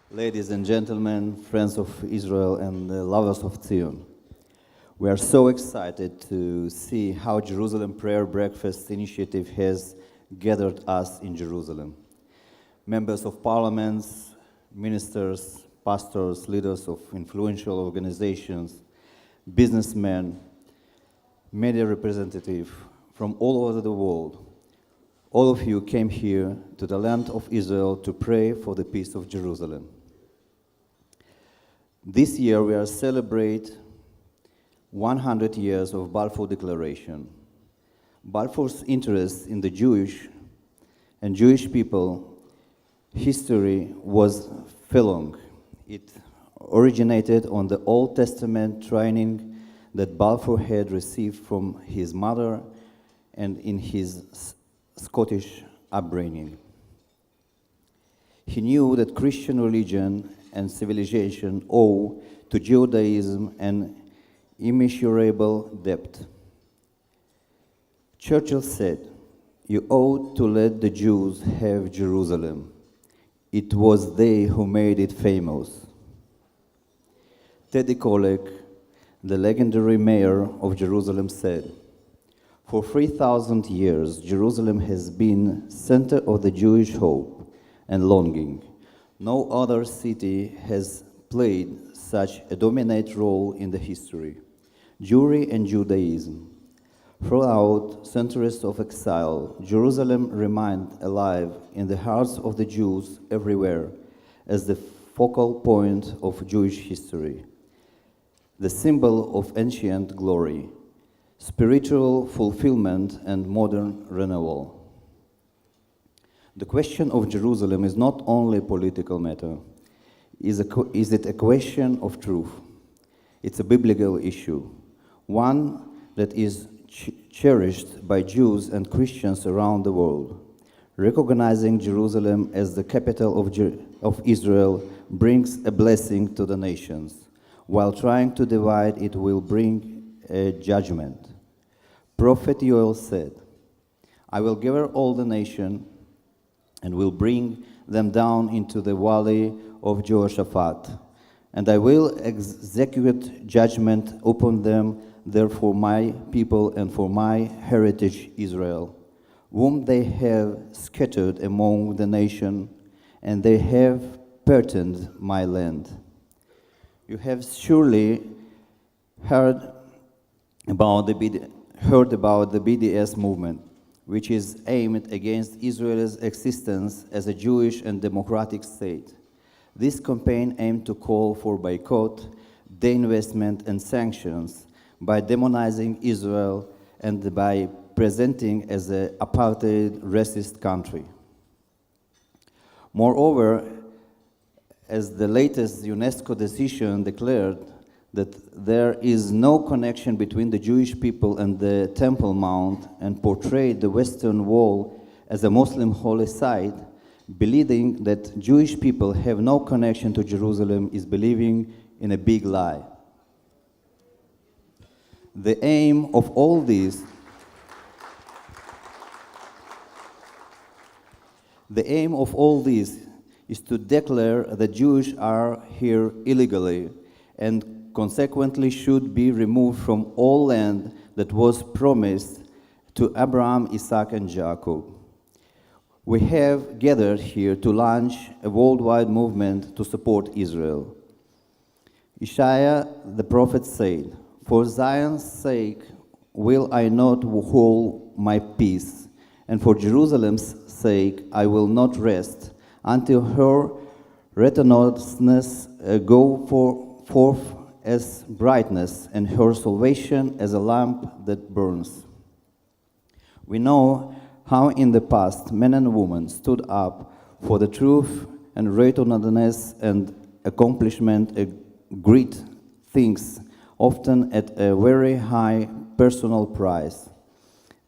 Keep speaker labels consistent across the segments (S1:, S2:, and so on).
S1: Ladies and gentlemen, friends of Israel and lovers of Zion, we are so excited to see how Jerusalem Prayer Breakfast Initiative has gathered us in Jerusalem. Members of parliaments, ministers, pastors, leaders of influential organizations, businessmen, media representatives from all over the world. All of you came here to the land of Israel to pray for the peace of Jerusalem. This year we are celebrating 100 years of Balfour Declaration. Balfour's interest in the Jewish and Jewish people history was long. It originated on the Old Testament training that Balfour had received from his mother and in his Scottish upbringing. He knew that Christian religion and civilization owe to Judaism an immeasurable debt. Churchill said, "You ought to let the Jews have Jerusalem. It was they who made it famous." Teddy Kollek, the legendary mayor of Jerusalem, said, "For 3,000 years, Jerusalem has been center of the Jewish hope and longing. No other city has played such a dominant role in the history. Jewry and Judaism. Throughout centuries of exile, Jerusalem remained alive in the hearts of the Jews everywhere as the focal point of Jewish history, the symbol of ancient glory, spiritual fulfillment, and modern renewal. The question of Jerusalem is not only a political matter. Is it a question of truth? It's a biblical issue, one that is cherished by Jews and Christians around the world. Recognizing Jerusalem as the capital of Israel brings a blessing to the nations, while trying to divide it will bring a judgment. Prophet Joel said, "I will gather all the nation and will bring them down into the valley of Jehoshaphat, and I will execute judgment upon them there for my people and for my heritage Israel, whom they have scattered among the nation, and they have pertained my land." You have surely heard about the BDS movement, which is aimed against Israel's existence as a Jewish and democratic state. This campaign aimed to call for boycott, divestment, and sanctions by demonizing Israel and by presenting as an apartheid racist country. Moreover, as the latest UNESCO decision declared that there is no connection between the Jewish people and the Temple Mount and portrayed the Western Wall as a Muslim holy site, believing that Jewish people have no connection to Jerusalem is believing in a big lie. The aim of all this is to declare that Jews are here illegally and consequently should be removed from all land that was promised to Abraham, Isaac, and Jacob. We have gathered here to launch a worldwide movement to support Israel. Isaiah the prophet said, "For Zion's sake will I not hold my peace, and for Jerusalem's sake I will not rest, until her righteousness go forth as brightness, and her salvation as a lamp that burns." We know how in the past men and women stood up for the truth and righteousness and accomplishment great things, often at a very high personal price.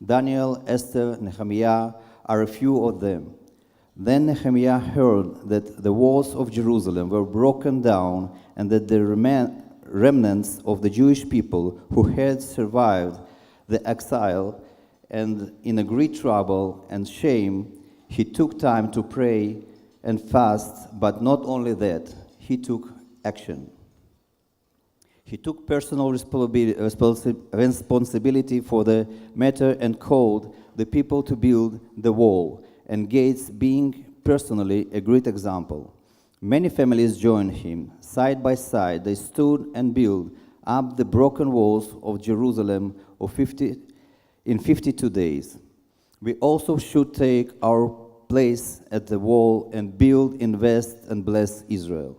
S1: Daniel, Esther, Nehemiah are a few of them. Then Nehemiah heard that the walls of Jerusalem were broken down and that the remnants of the Jewish people who had survived the exile and in a great trouble and shame, he took time to pray and fast, but not only that, he took action. He took personal responsibility for the matter and called the people to build the wall, and Gates being personally a great example. Many families joined him. Side by side, they stood and built up the broken walls of Jerusalem in 52 days. We also should take our place at the wall and build, invest, and bless Israel.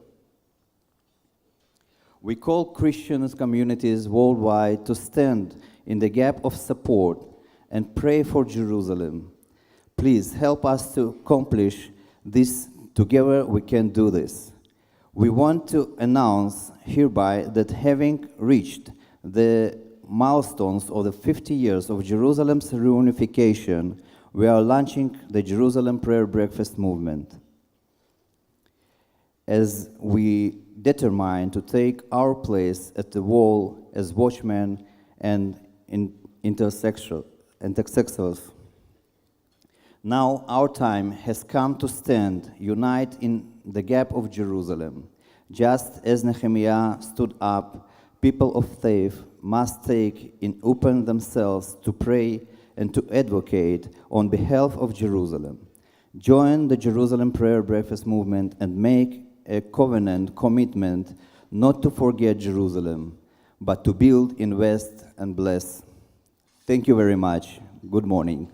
S1: We call Christian communities worldwide to stand in the gap of support and pray for Jerusalem. Please help us to accomplish this. Together we can do this. We want to announce hereby that having reached the milestones of the 50 years of Jerusalem's reunification, we are launching the Jerusalem Prayer Breakfast movement. As we determine to take our place at the wall as watchmen and intercessors. Now our time has come to stand, unite in the gap of Jerusalem. Just as Nehemiah stood up, people of faith must take and open themselves to pray and to advocate on behalf of Jerusalem. Join the Jerusalem Prayer Breakfast movement and make a covenant commitment not to forget Jerusalem, but to build, invest, and bless. Thank you very much. Good morning.